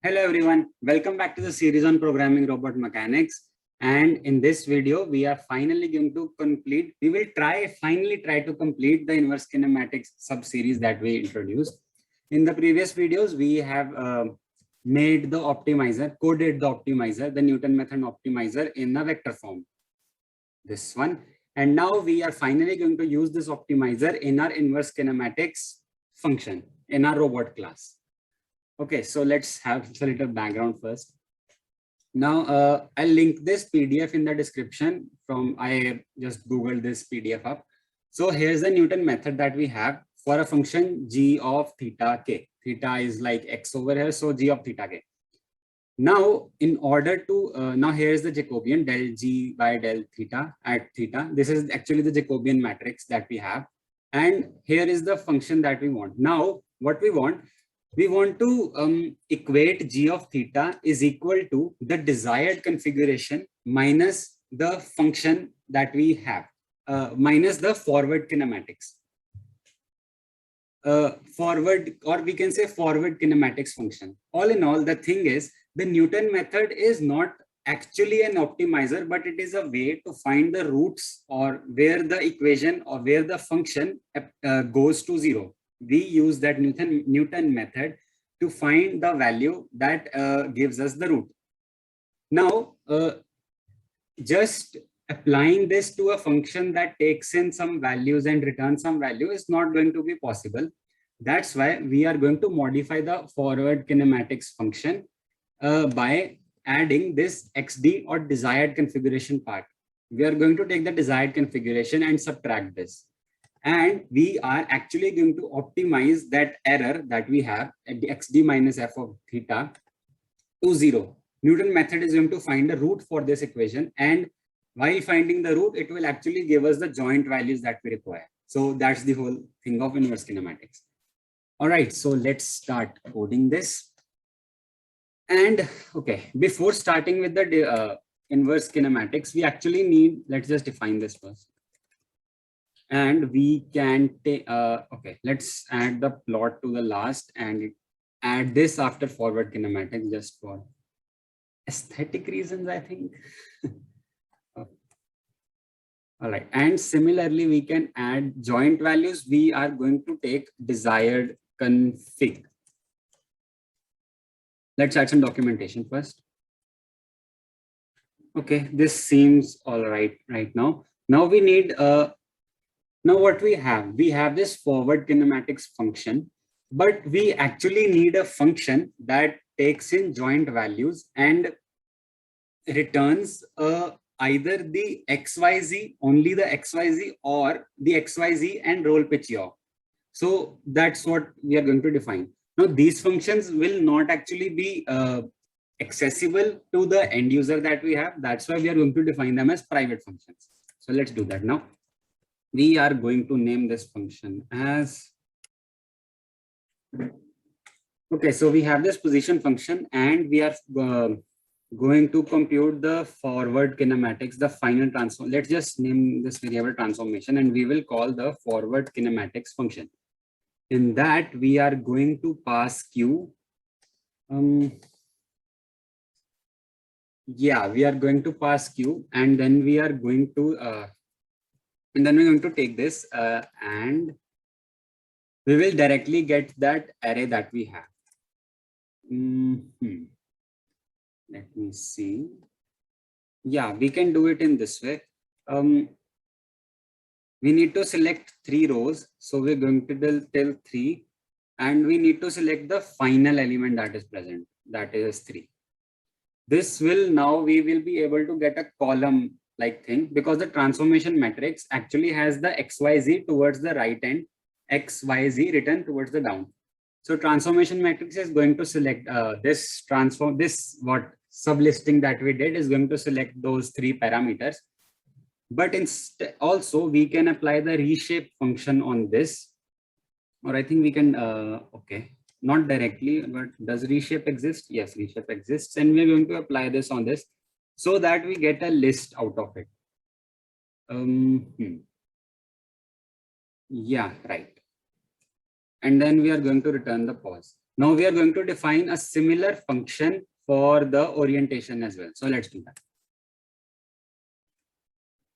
Hello everyone, welcome back to the series on programming robot mechanics. And in this video, we are finally going to complete, we will finally try to complete the inverse kinematics sub-series that we introduced. In the previous videos, we have made the optimizer, coded the optimizer, the Newton method optimizer in a vector form. This one. And now we are finally going to use this optimizer in our inverse kinematics function in our robot class. Okay, so let's have a little background first. Now, I'll link this PDF in the description from, I just Googled this PDF up. So here's the Newton method that we have for a function g of theta k. Theta is like x over here, so g of theta k. Now, in order to, now here's the Jacobian del g by del theta at theta. This is actually the Jacobian matrix that we have. And here is the function that we want. Now, what we want to equate g of theta is equal to the desired configuration minus the function that we have, minus the forward kinematics. Forward, or we can say forward kinematics function. All in all, the thing is, the Newton method is not actually an optimizer, but it is a way to find the roots or where the equation or where the function goes to zero. We use that Newton method to find the value that gives us the root. Now, just applying this to a function that takes in some values and returns some value is not going to be possible. That's why we are going to modify the forward kinematics function by adding this xd or desired configuration part. We are going to take the desired configuration and subtract this. And we are actually going to optimize that error that we have at the xd minus f of theta to 0. Newton method is going to find the root for this equation. And while finding the root, it will actually give us the joint values that we require. So that's the whole thing of inverse kinematics. All right, so let's start coding this. And okay, before starting with the inverse kinematics, we actually need, let's just define this first. And we can take, okay, let's add the plot to the last and add this after forward kinematics just for aesthetic reasons, I think. All right, and similarly, we can add joint values. We are going to take desired config. Let's add some documentation first. Okay, this seems all right right now. Now we need now what we have this forward kinematics function, but we actually need a function that takes in joint values and returns either the XYZ, only the XYZ, or the XYZ and roll pitch yaw. So that's what we are going to define. Now these functions will not actually be accessible to the end user that we have. That's why we are going to define them as private functions. So let's do that now. We are going to name this function as, okay, so we have this position function and we are going to compute the forward kinematics, the final transform. Let's just name this variable transformation and we will call the forward kinematics function. In that we are going to pass q. Yeah, we are going to pass q and then we are going to and then we're going to take this and we will directly get that array that we have. Let me see. Yeah, we can do it in this way. We need to select 3 rows. So we're going to tell 3 and we need to select the final element that is present. That is 3. This will now we will be able to get a column like thing because the transformation matrix actually has the XYZ towards the right and XYZ written towards the down. So transformation matrix is going to select this what sublisting that we did is going to select those 3 parameters. But also we can apply the reshape function on this, or I think we can, okay, not directly, but does reshape exist? Yes, reshape exists. And we're going to apply this on this so that we get a list out of it. Yeah, right. And then we are going to return the pause. Now we are going to define a similar function for the orientation as well. So let's do that.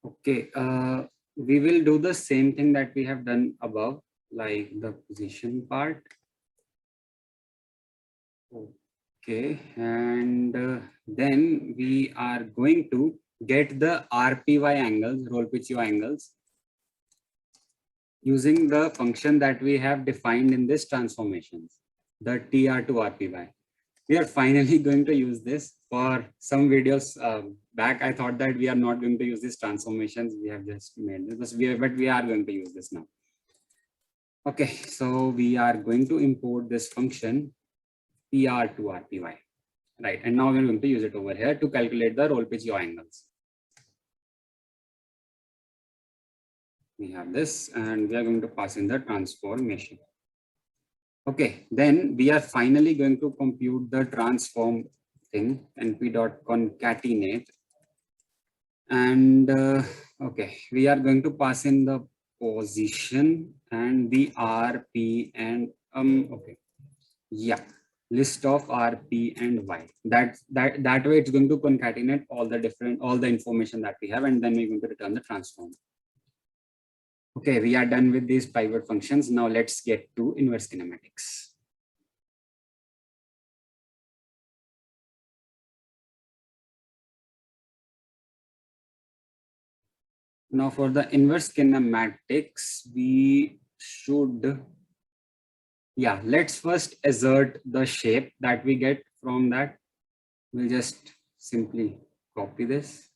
Okay, we will do the same thing that we have done above, like the position part. Okay, and then we are going to get the RPY angles, roll pitch U angles, using the function that we have defined in this transformations, the TR to RPY. We are finally going to use this. For some videos back, I thought that we are not going to use these transformations. We have just made this, but we are going to use this now. Okay, so we are going to import this function TR to RPY. Right, and now we're going to use it over here to calculate the roll pitch yaw angles. We have this, and we are going to pass in the transformation. Okay, then we are finally going to compute the transform thing, np.concatenate. And okay, we are going to pass in the position and the RP and okay, yeah, list of RP and Y. That way it's going to concatenate all the information that we have, and then we're going to return the transform. Okay, we are done with these pivot functions. Now let's get to inverse kinematics. Now for the inverse kinematics, we should, yeah, let's first assert the shape that we get from that. We'll just simply copy this.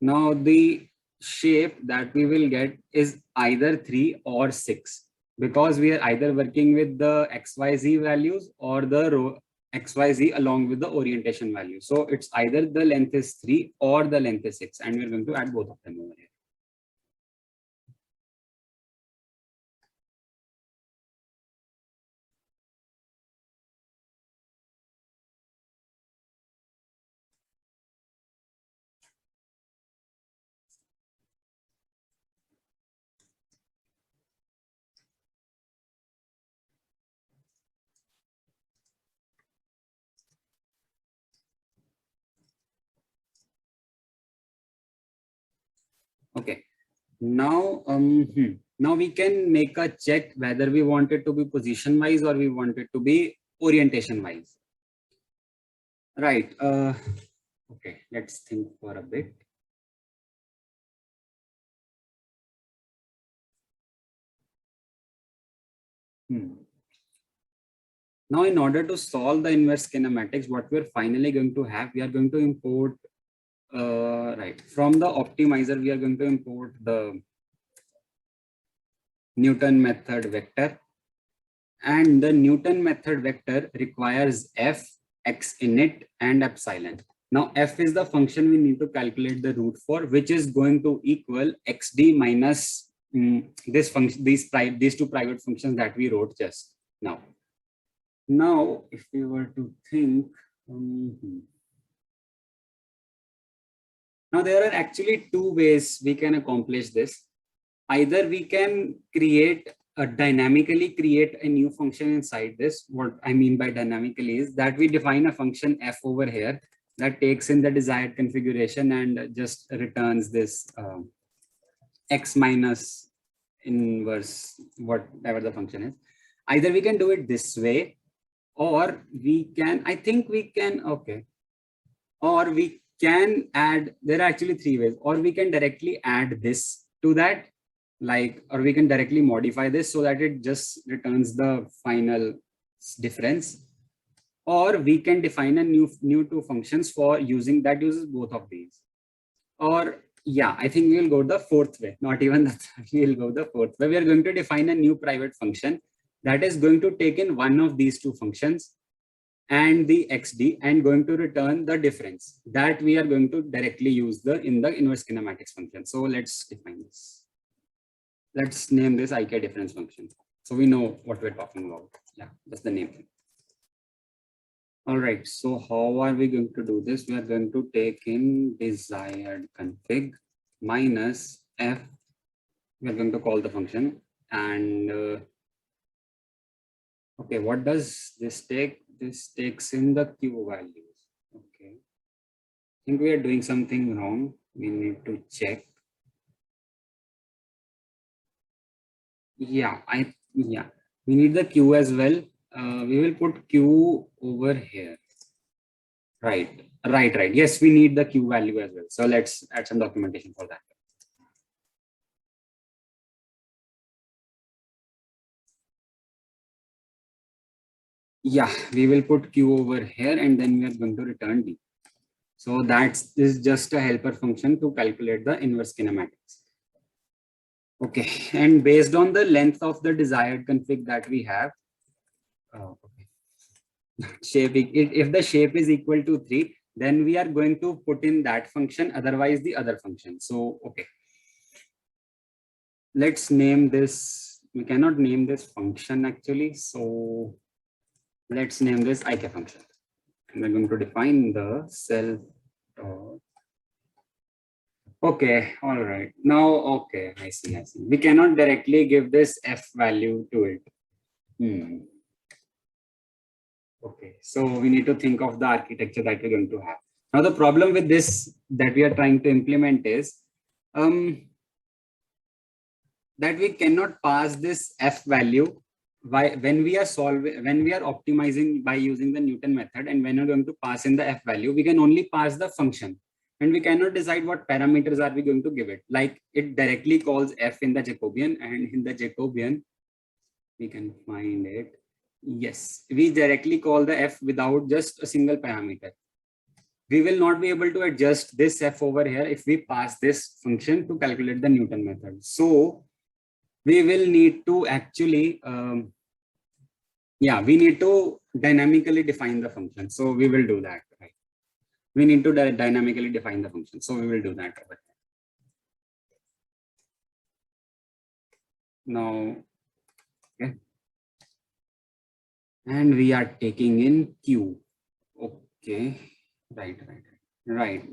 Now the shape that we will get is either 3 or 6, because we are either working with the XYZ values or the XYZ along with the orientation value. So it's either the length is 3 or the length is 6, and we're going to add both of them over here. Okay, now now we can make a check whether we want it to be position wise or we want it to be orientation wise. Right. Okay, let's think for a bit. Now, in order to solve the inverse kinematics, what we're finally going to have, we are going to import, right, from the optimizer, we are going to import the Newton method vector. And the Newton method vector requires f, x init, and epsilon. Now, f is the function we need to calculate the root for, which is going to equal xd minus this function, these two private functions that we wrote just now. Now, if we were to think, now there are actually two ways we can accomplish this. Either we can dynamically create a new function inside this. What I mean by dynamically is that we define a function f over here that takes in the desired configuration and just returns this x minus inverse, whatever the function is. Either we can do it this way, or we can, I think we can, okay, or we can add, there are actually three ways, or we can directly add this to that, like, or we can directly modify this so that it just returns the final difference, or we can define a new two functions for using that uses both of these. Or yeah, I think we'll go the fourth way, not even the third, we'll go the fourth way. We are going to define a new private function that is going to take in one of these two functions and the xd and going to return the difference that we are going to directly use in the inverse kinematics function. So let's define this. Let's name this IK difference function, so we know what we're talking about. Yeah, that's the name. All right, so how are we going to do this? We are going to take in desired config minus f. We are going to call the function, and Okay, what does this take? This takes in the Q values. Okay, I think we are doing something wrong. We need to check. Yeah, we need the Q as well. We will put Q over here. Right. Yes, we need the Q value as well. So let's add some documentation for that. Yeah, we will put Q over here and then we are going to return D. So that's is just a helper function to calculate the inverse kinematics. Okay, and based on the length of the desired config that we have, okay. Shape, if the shape is equal to 3, then we are going to put in that function, otherwise the other function. So, okay. Let's name this, we cannot name this function actually. So let's name this IK function. And we're going to define the self. Okay, all right. Now, okay, I see. We cannot directly give this F value to it. Okay, so we need to think of the architecture that we're going to have. Now, the problem with this that we are trying to implement is that we cannot pass this F value when we are optimizing by using the Newton method, and when we're going to pass in the F value, we can only pass the function. And we cannot decide what parameters are we going to give it. Like it directly calls F in the Jacobian, and in the Jacobian, we can find it. Yes, we directly call the F without just a single parameter. We will not be able to adjust this F over here if we pass this function to calculate the Newton method. So we will need to actually, we need to dynamically define the function. So we will do that, right? We need to dynamically define the function. So we will do that over here. Now, okay. And we are taking in Q. Okay, right.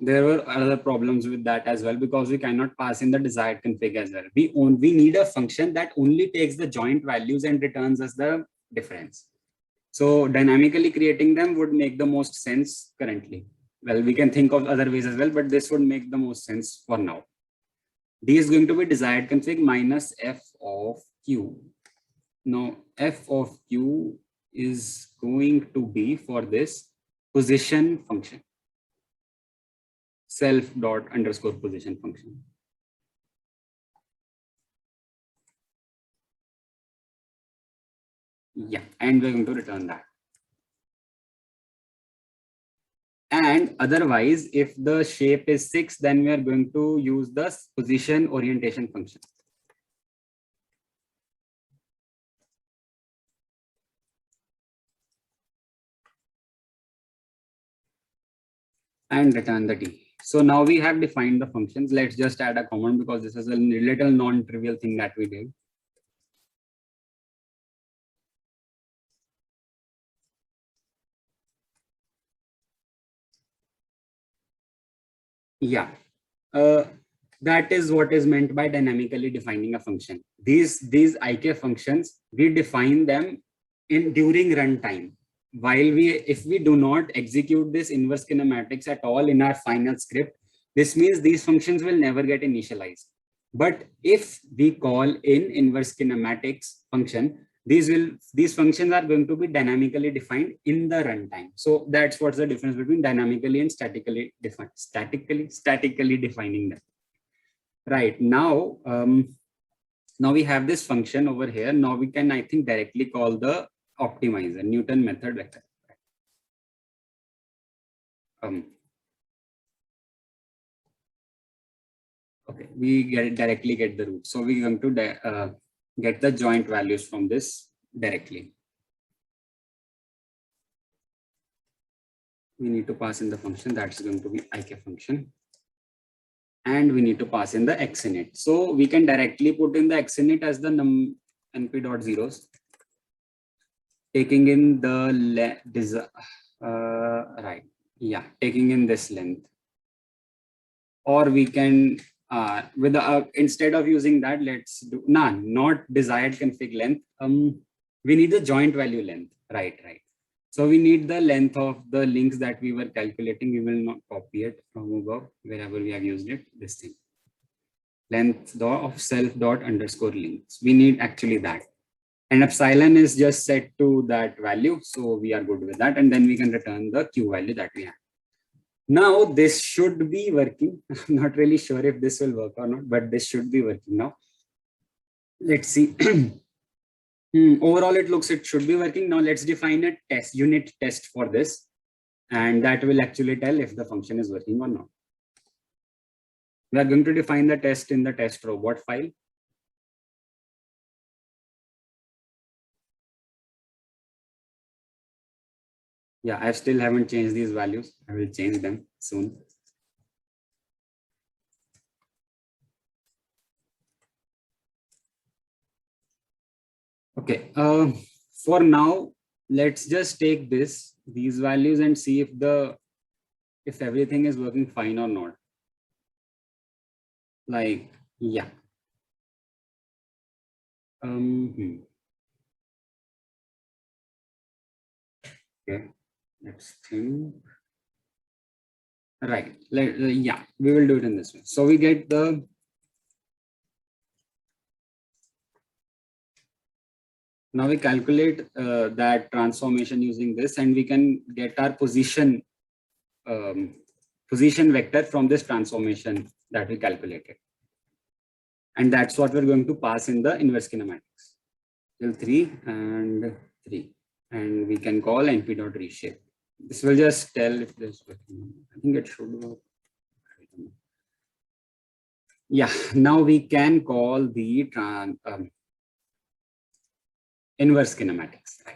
There were other problems with that as well, because we cannot pass in the desired config as well. We need a function that only takes the joint values and returns us the difference. So dynamically creating them would make the most sense currently. Well, we can think of other ways as well, but this would make the most sense for now. D is going to be desired config minus F of Q. Now, F of Q is going to be for this position function, self dot underscore position function. Yeah, and we're going to return that. And otherwise, if the shape is 6, then we are going to use the position orientation function. And return the D. So now we have defined the functions. Let's just add a comment because this is a little non-trivial thing that we did. Yeah, that is what is meant by dynamically defining a function. These IK functions, we define them during runtime. If we do not execute this inverse kinematics at all in our final script, this means these functions will never get initialized. But if we call in inverse kinematics function, these functions are going to be dynamically defined in the runtime. So that's what's the difference between dynamically and statically defining them. Right now, now we have this function over here. Now we can, I think, directly call the optimizer Newton method vector. Okay, we directly get the root. So we're going to get the joint values from this directly. We need to pass in the function that's going to be IK function. And we need to pass in the X in it. So we can directly put in the X in it as the np.zeros, taking in the taking in this length. Or we can instead of using that, let's do not desired config length. We need the joint value length. Right. So we need the length of the links that we were calculating. We will not copy it from above wherever we have used it. This thing, length of self dot underscore links. We need actually that. And epsilon is just set to that value. So we are good with that. And then we can return the Q value that we have. Now this should be working. I'm not really sure if this will work or not, but this should be working now. Let's see. Overall, it should be working. Now let's define a unit test for this. And that will actually tell if the function is working or not. We are going to define the test in the test robot file. Yeah, I still haven't changed these values. I will change them soon. Okay, for now, let's just take these values and see if everything is working fine or not. Like, yeah. Okay, let's think. Right, yeah, we will do it in this way. So we get the now we calculate that transformation using this, and we can get our position vector from this transformation that we calculated. And that's what we're going to pass in the inverse kinematics. Till 3 and 3. And we can call np.reshape. This will just tell if this working. I think it should work. Yeah, now we can call the inverse kinematics, right?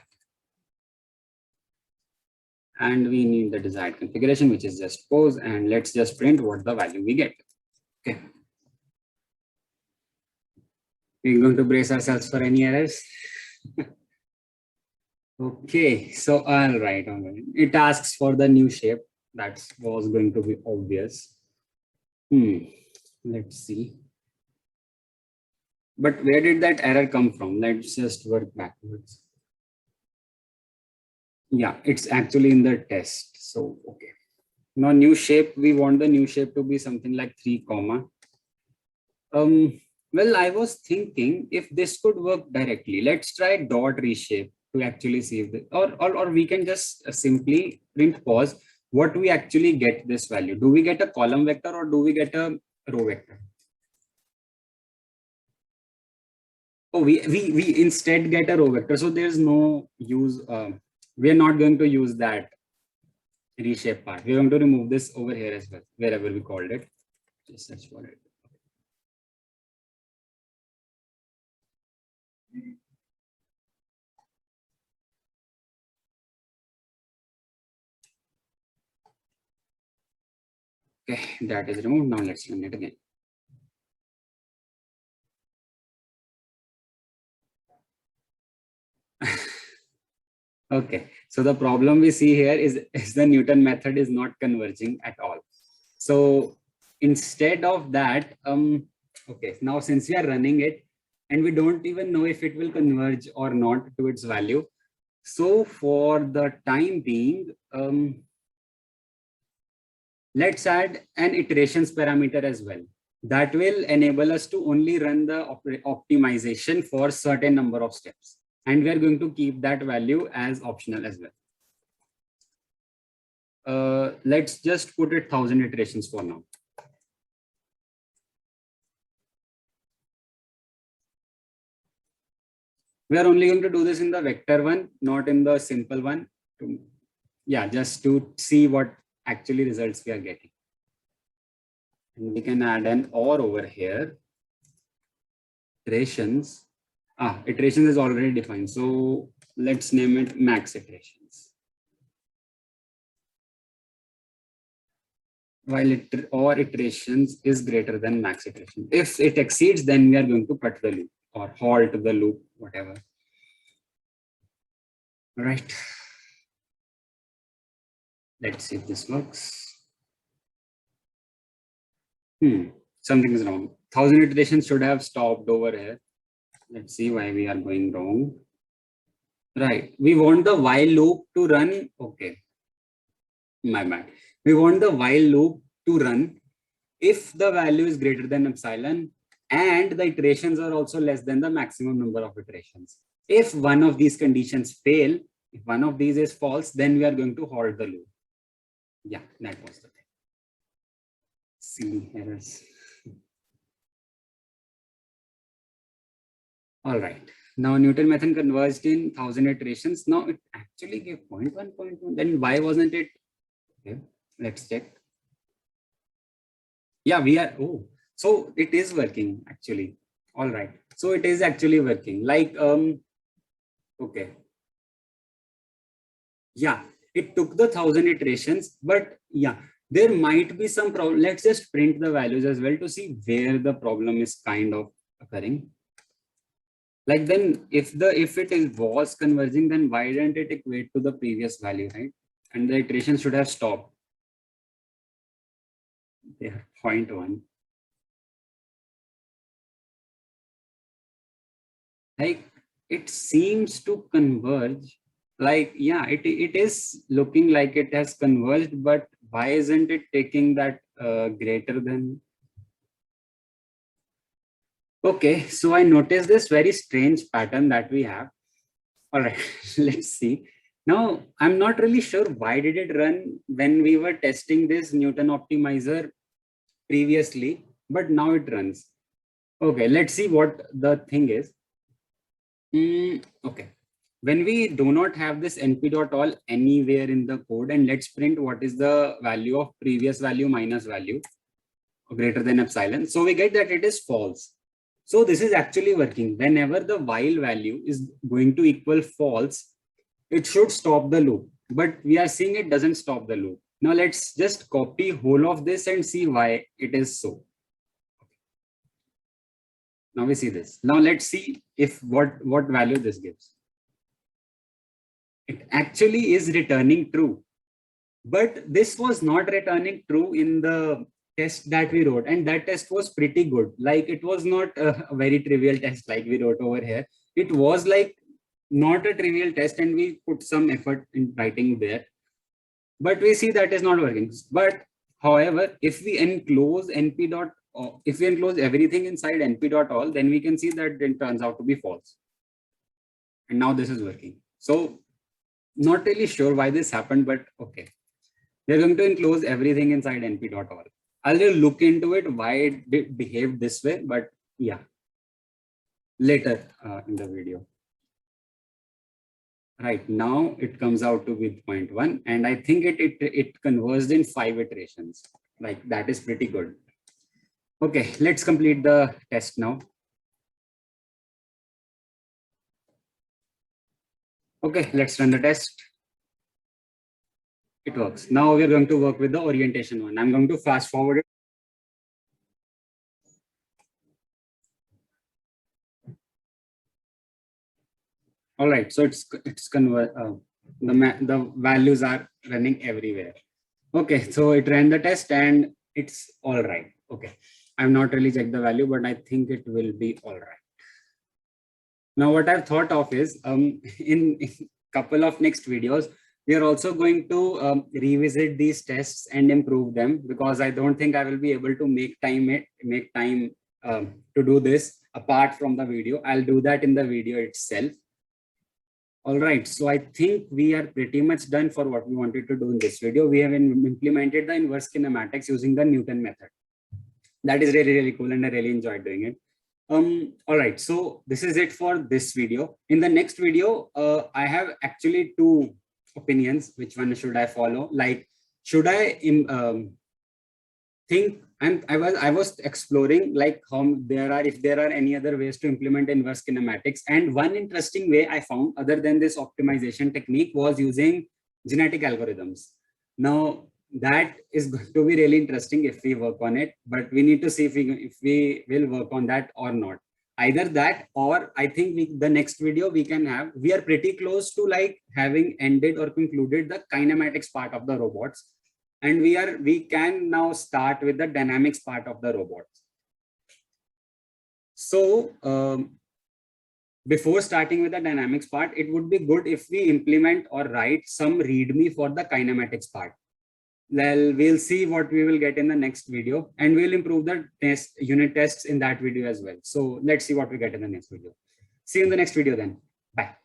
And we need the desired configuration, which is just pose, and let's just print what the value we get. Okay. We're going to brace ourselves for any errors. Okay, so all right. It asks for the new shape. That was going to be obvious. Let's see. But where did that error come from? Let's just work backwards. Yeah, it's actually in the test. So, okay. Now, new shape, we want the new shape to be something like 3 comma. Well, I was thinking if this could work directly, let's try dot reshape to actually see if or we can just simply print pause. What we actually get this value? Do we get a column vector or do we get a row vector? Oh, we instead get a row vector. So there's no use. We are not going to use that reshape part. We're going to remove this over here as well, wherever we called it. Just search for it. Okay, that is removed. Now let's run it again. Okay, so the problem we see here is the Newton method is not converging at all. So instead of that, okay, now since we are running it and we don't even know if it will converge or not to its value. So for the time being, let's add an iterations parameter as well. That will enable us to only run the optimization for certain number of steps. And we are going to keep that value as optional as well. Let's just put it 1000 iterations for now. We are only going to do this in the vector one, not in the simple one. Yeah, just to see what actually results we are getting. And we can add an or over here. Iterations. Iterations is already defined. So let's name it max iterations. While or iterations is greater than max iteration. If it exceeds, then we are going to cut the loop or halt the loop, whatever. All right. Let's see if this works. Something is wrong. 1000 iterations should have stopped over here. Let's see why we are going wrong. Right. We want the while loop to run. Okay. My bad. We want the while loop to run if the value is greater than epsilon and the iterations are also less than the maximum number of iterations. If one of these conditions fail, if one of these is false, then we are going to halt the loop. Yeah, that was the thing. Silly errors. All right. Now Newton method converged in 1000 iterations. Now it actually gave 0.1. Then why wasn't it? Okay, let's check. Yeah, we are. Oh, so it is working actually. All right. So it is actually working. Like okay. Yeah, it took the 1000 iterations, but yeah, there might be some problem. Let's just print the values as well to see where the problem is kind of occurring. Like then if it is was converging, then why didn't it equate to the previous value, right? And the iteration should have stopped. Yeah, 0.1. Like it seems to converge. Like, yeah, it is looking like it has converged, but why isn't it taking that greater than? Okay, so I noticed this very strange pattern that we have. All right, let's see. Now, I'm not really sure why did it run when we were testing this Newton optimizer previously, but now it runs. Okay, let's see what the thing is. Okay, when we do not have this np.all anywhere in the code, and let's print what is the value of previous value minus value greater than epsilon. So we get that it is false. So this is actually working. Whenever the while value is going to equal false, it should stop the loop. But we are seeing it doesn't stop the loop. Now let's just copy whole of this and see why it is so. Now we see this. Now let's see if what value this gives. It actually is returning true. But this was not returning true in the test that we wrote, and that test was pretty good. Like it was not a very trivial test like we wrote over here. It was like not a trivial test, and we put some effort in writing there, but we see that is not working. But however, if we enclose np dot, if we enclose everything inside np dot all, then we can see that it turns out to be false, and now this is working. So not really sure why this happened, but okay. We're going to enclose everything inside np.all. I'll just look into it, why it did behave this way, but yeah, later in the video. Right now, it comes out to be 0.1, and I think it converged in 5 iterations. Like that is pretty good. Okay, let's complete the test now. Okay, let's run the test. It works. Now we're going to work with the orientation one. I'm going to fast forward it. All right, so the values are running everywhere. Okay, so it ran the test and it's all right. Okay, I've not really checked the value, but I think it will be all right. Now, what I've thought of is in couple of next videos, we are also going to revisit these tests and improve them, because I don't think I will be able to make time to do this apart from the video. I'll do that in the video itself. All right, so I think we are pretty much done for what we wanted to do in this video. We have implemented the inverse kinematics using the Newton method. That is really, really cool, and I really enjoyed doing it. All right, so this is it for this video. In the next video, I have actually 2 opinions. Which one should I follow? Like, should I think I was exploring like how if there are any other ways to implement inverse kinematics, and one interesting way I found other than this optimization technique was using genetic algorithms. Now that is going to be really interesting if we work on it, but we need to see if we will work on that or not. Either that, or I think the next video we are pretty close to like having ended or concluded the kinematics part of the robots, and we can now start with the dynamics part of the robots. So before starting with the dynamics part, it would be good if we implement or write some README for the kinematics part. Well, we'll see what we will get in the next video, and we'll improve the unit tests in that video as well. So let's see what we get in the next video. See you in the next video then. Bye.